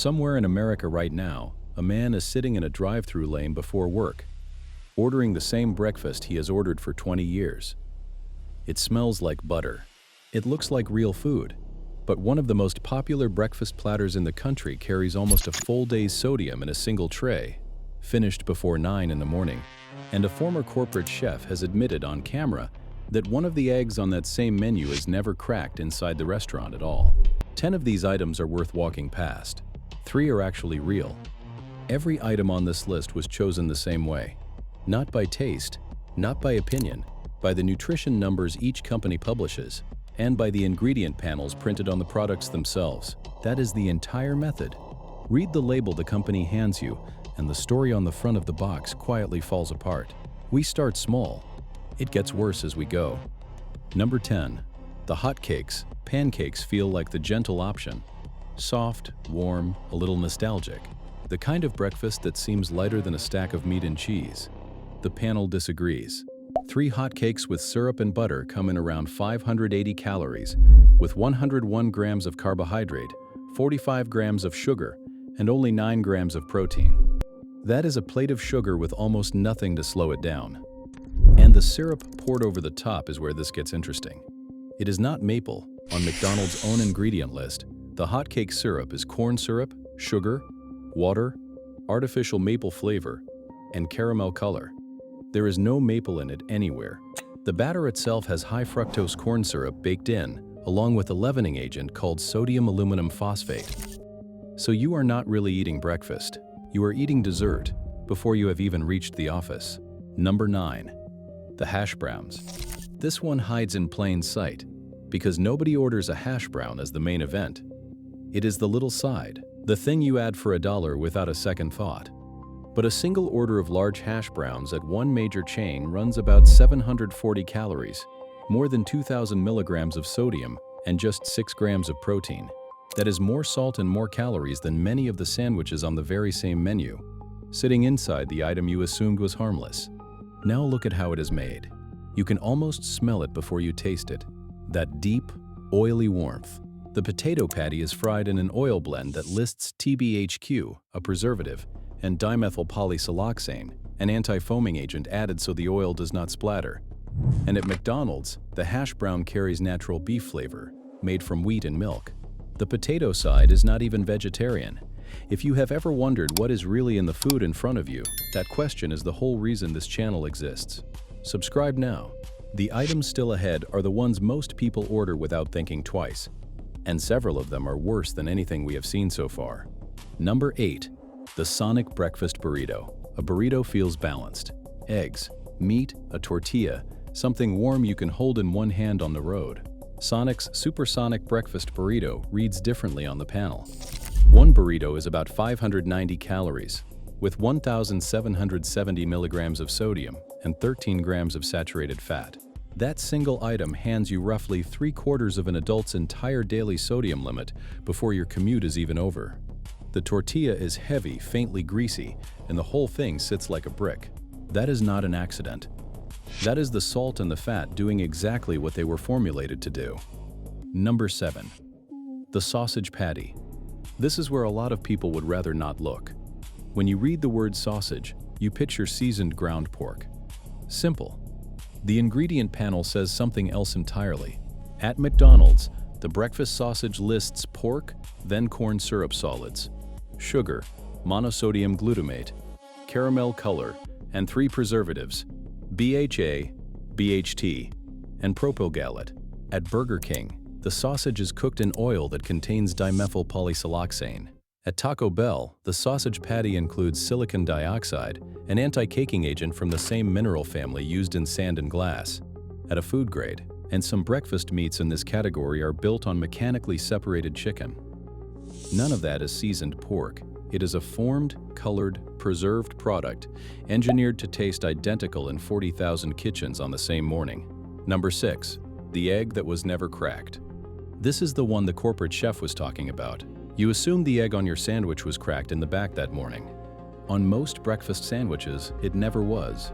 Somewhere in America right now, a man is sitting in a drive-thru lane before work, ordering the same breakfast he has ordered for 20 years. It smells like butter. It looks like real food. But one of the most popular breakfast platters in the country carries almost a full day's sodium in a single tray, finished before 9 in the morning. And a former corporate chef has admitted on camera that one of the eggs on that same menu is never cracked inside the restaurant at all. 10 of these items are worth walking past. 3 are actually real. Every item on this list was chosen the same way. Not by taste, not by opinion, by the nutrition numbers each company publishes, and by the ingredient panels printed on the products themselves. That is the entire method. Read the label the company hands you, and the story on the front of the box quietly falls apart. We start small. It gets worse as we go. Number 10. The hotcakes. Pancakes feel like the gentle option. Soft, warm, a little nostalgic. The kind of breakfast that seems lighter than a stack of meat and cheese. The panel disagrees. 3 hotcakes with syrup and butter come in around 580 calories, with 101 grams of carbohydrate, 45 grams of sugar, and only 9 grams of protein. That is a plate of sugar with almost nothing to slow it down. And the syrup poured over the top is where this gets interesting. It is not maple. On McDonald's own ingredient list, the hotcake syrup is corn syrup, sugar, water, artificial maple flavor, and caramel color. There is no maple in it anywhere. The batter itself has high fructose corn syrup baked in, along with a leavening agent called sodium aluminum phosphate. So you are not really eating breakfast. You are eating dessert before you have even reached the office. Number 9. The hash browns. This one hides in plain sight because nobody orders a hash brown as the main event. It is the little side, the thing you add for $1 without a second thought. But a single order of large hash browns at one major chain runs about 740 calories, more than 2,000 milligrams of sodium, and just 6 grams of protein. That is more salt and more calories than many of the sandwiches on the very same menu, sitting inside the item you assumed was harmless. Now look at how it is made. You can almost smell it before you taste it. That deep, oily warmth. The potato patty is fried in an oil blend that lists TBHQ, a preservative, and dimethyl polysiloxane, an anti-foaming agent added so the oil does not splatter. And at McDonald's, the hash brown carries natural beef flavor, made from wheat and milk. The potato side is not even vegetarian. If you have ever wondered what is really in the food in front of you, that question is the whole reason this channel exists. Subscribe now. The items still ahead are the ones most people order without thinking twice, and several of them are worse than anything we have seen so far. Number 8. The Sonic Breakfast Burrito. A burrito feels balanced. Eggs, meat, a tortilla, something warm you can hold in one hand on the road. Sonic's Supersonic Breakfast Burrito reads differently on the panel. One burrito is about 590 calories, with 1,770 milligrams of sodium and 13 grams of saturated fat. That single item hands you roughly 3/4 of an adult's entire daily sodium limit before your commute is even over. The tortilla is heavy, faintly greasy, and the whole thing sits like a brick. That is not an accident. That is the salt and the fat doing exactly what they were formulated to do. Number 7. The sausage patty. This is where a lot of people would rather not look. When you read the word sausage, you picture seasoned ground pork. Simple. The ingredient panel says something else entirely. At McDonald's, the breakfast sausage lists pork, then corn syrup solids, sugar, monosodium glutamate, caramel color, and 3 preservatives, BHA, BHT, and propyl gallate. At Burger King, the sausage is cooked in oil that contains dimethyl polysiloxane. At Taco Bell, the sausage patty includes silicon dioxide, an anti-caking agent from the same mineral family used in sand and glass. At a food grade, and some breakfast meats in this category are built on mechanically separated chicken. None of that is seasoned pork. It is a formed, colored, preserved product, engineered to taste identical in 40,000 kitchens on the same morning. Number 6. The egg that was never cracked. This is the one the corporate chef was talking about. You assumed the egg on your sandwich was cracked in the back that morning. On most breakfast sandwiches, it never was.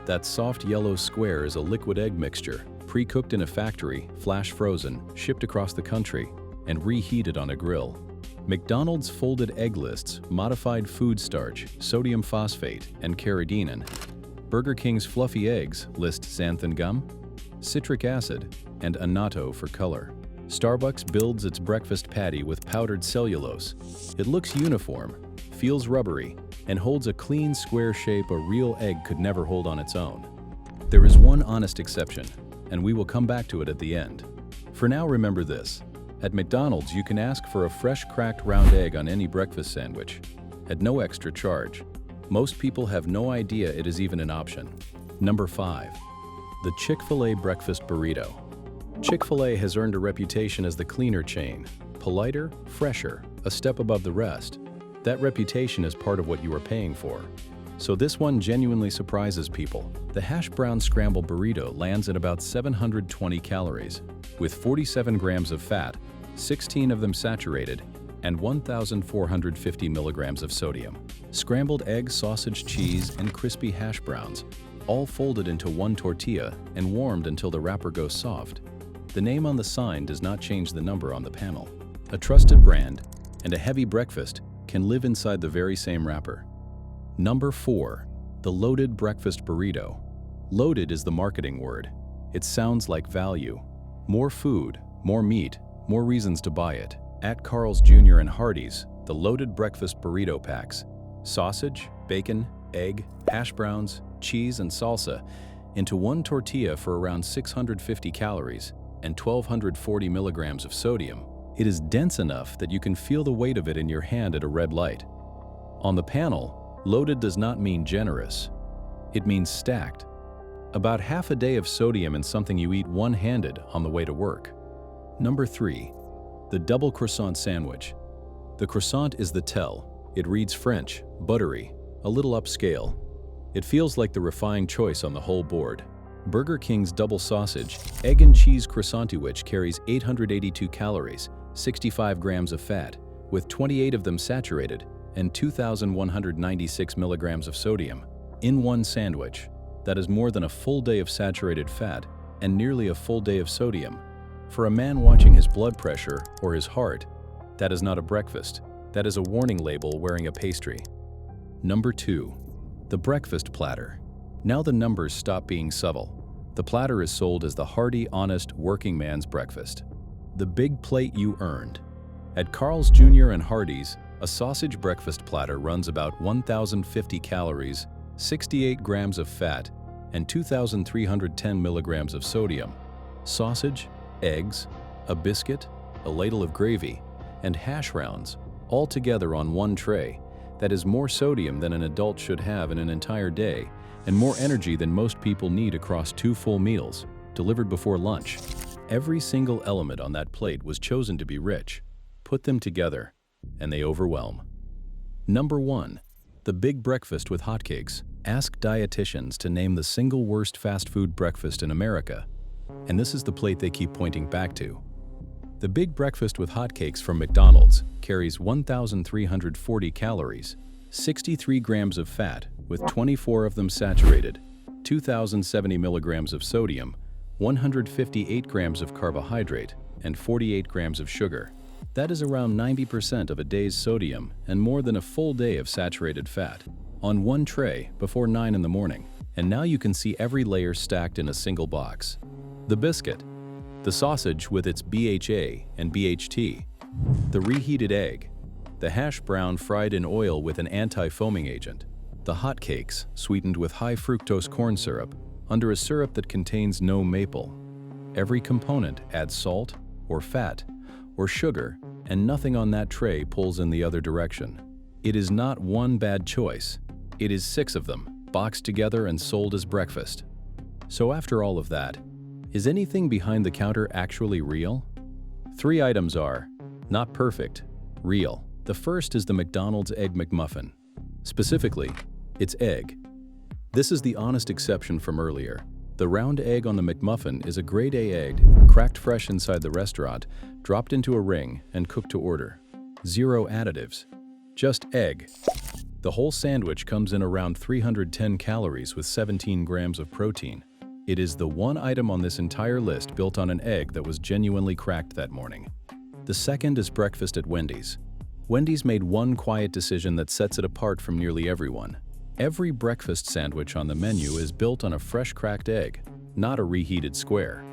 That soft yellow square is a liquid egg mixture, pre-cooked in a factory, flash frozen, shipped across the country, and reheated on a grill. McDonald's folded egg lists modified food starch, sodium phosphate, and carrageenan. Burger King's fluffy eggs list xanthan gum, citric acid, and annatto for color. Starbucks builds its breakfast patty with powdered cellulose. It looks uniform, feels rubbery, and holds a clean square shape a real egg could never hold on its own. There is one honest exception, and we will come back to it at the end. For now, remember this. At McDonald's, you can ask for a fresh cracked round egg on any breakfast sandwich, at no extra charge. Most people have no idea it is even an option. Number 5. The Chick-fil-A Breakfast Burrito. Chick-fil-A has earned a reputation as the cleaner chain, politer, fresher, a step above the rest. That reputation is part of what you are paying for. So this one genuinely surprises people. The hash brown scramble burrito lands at about 720 calories, with 47 grams of fat, 16 of them saturated, and 1,450 milligrams of sodium. Scrambled eggs, sausage, cheese, and crispy hash browns, all folded into one tortilla and warmed until the wrapper goes soft. The name on the sign does not change the number on the panel. A trusted brand and a heavy breakfast can live inside the very same wrapper. Number 4. The Loaded Breakfast Burrito. Loaded is the marketing word. It sounds like value. More food, more meat, more reasons to buy it. At Carl's Jr. and Hardee's, the Loaded Breakfast Burrito packs sausage, bacon, egg, hash browns, cheese, and salsa into one tortilla for around 650 calories and 1,240 milligrams of sodium. It is dense enough that you can feel the weight of it in your hand at a red light. On the panel, loaded does not mean generous. It means stacked. About half a day of sodium in something you eat one-handed on the way to work. Number 3. The Double Croissant Sandwich. The croissant is the tell. It reads French, buttery, a little upscale. It feels like the refined choice on the whole board. Burger King's double sausage, egg and cheese croissant-which carries 882 calories, 65 grams of fat, with 28 of them saturated, and 2,196 milligrams of sodium, in one sandwich. That is more than a full day of saturated fat and nearly a full day of sodium. For a man watching his blood pressure or his heart, that is not a breakfast. That is a warning label wearing a pastry. Number 2. The breakfast platter. Now the numbers stop being subtle. The platter is sold as the hearty, honest, working man's breakfast. The big plate you earned. At Carl's Jr. and Hardee's, a sausage breakfast platter runs about 1,050 calories, 68 grams of fat, and 2,310 milligrams of sodium. Sausage, eggs, a biscuit, a ladle of gravy, and hash rounds, all together on one tray. That is more sodium than an adult should have in an entire day, and more energy than most people need across 2 full meals, delivered before lunch. Every single element on that plate was chosen to be rich. Put them together, and they overwhelm. Number 1. The Big Breakfast with Hotcakes. Ask dietitians to name the single worst fast food breakfast in America, and this is the plate they keep pointing back to. The Big Breakfast with Hotcakes from McDonald's carries 1,340 calories, 63 grams of fat, with 24 of them saturated, 2,070 milligrams of sodium, 158 grams of carbohydrate, and 48 grams of sugar. That is around 90% of a day's sodium and more than a full day of saturated fat, on one tray before 9 in the morning. And now you can see every layer stacked in a single box. The biscuit, the sausage with its BHA and BHT, the reheated egg, the hash brown fried in oil with an anti-foaming agent, the hot cakes sweetened with high fructose corn syrup under a syrup that contains no maple. Every component adds salt or fat or sugar, and nothing on that tray pulls in the other direction. It is not one bad choice. It is 6 of them, boxed together and sold as breakfast. So after all of that, is anything behind the counter actually real? 3 items are not perfect, real. The first is the McDonald's Egg McMuffin. Specifically, its egg. This is the honest exception from earlier. The round egg on the McMuffin is a grade A egg, cracked fresh inside the restaurant, dropped into a ring, and cooked to order. 0 additives. Just egg. The whole sandwich comes in around 310 calories with 17 grams of protein. It is the one item on this entire list built on an egg that was genuinely cracked that morning. The second is breakfast at Wendy's. Wendy's made one quiet decision that sets it apart from nearly everyone. Every breakfast sandwich on the menu is built on a fresh cracked egg, not a reheated square.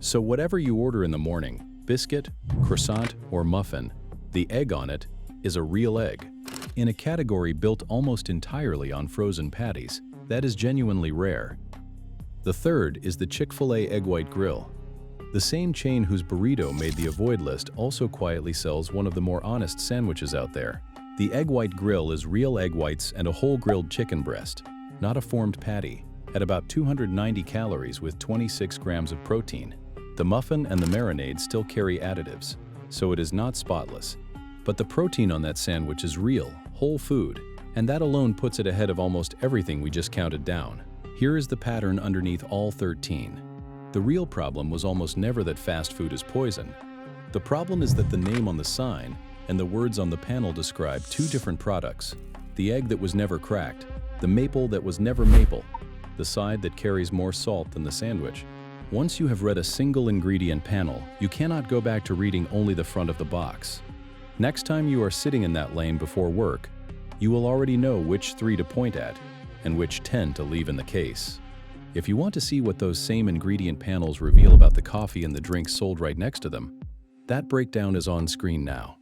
So whatever you order in the morning, biscuit, croissant, or muffin, the egg on it is a real egg. In a category built almost entirely on frozen patties, that is genuinely rare. The third is the Chick-fil-A Egg White Grill. The same chain whose burrito made the avoid list also quietly sells one of the more honest sandwiches out there. The Egg White Grill is real egg whites and a whole grilled chicken breast, not a formed patty, at about 290 calories with 26 grams of protein. The muffin and the marinade still carry additives, so it is not spotless. But the protein on that sandwich is real, whole food, and that alone puts it ahead of almost everything we just counted down. Here is the pattern underneath all 13. The real problem was almost never that fast food is poison. The problem is that the name on the sign and the words on the panel describe two different products. The egg that was never cracked, the maple that was never maple, the side that carries more salt than the sandwich. Once you have read a single ingredient panel, you cannot go back to reading only the front of the box. Next time you are sitting in that lane before work, you will already know which 3 to point at and which 10 to leave in the case. If you want to see what those same ingredient panels reveal about the coffee and the drinks sold right next to them, that breakdown is on screen now.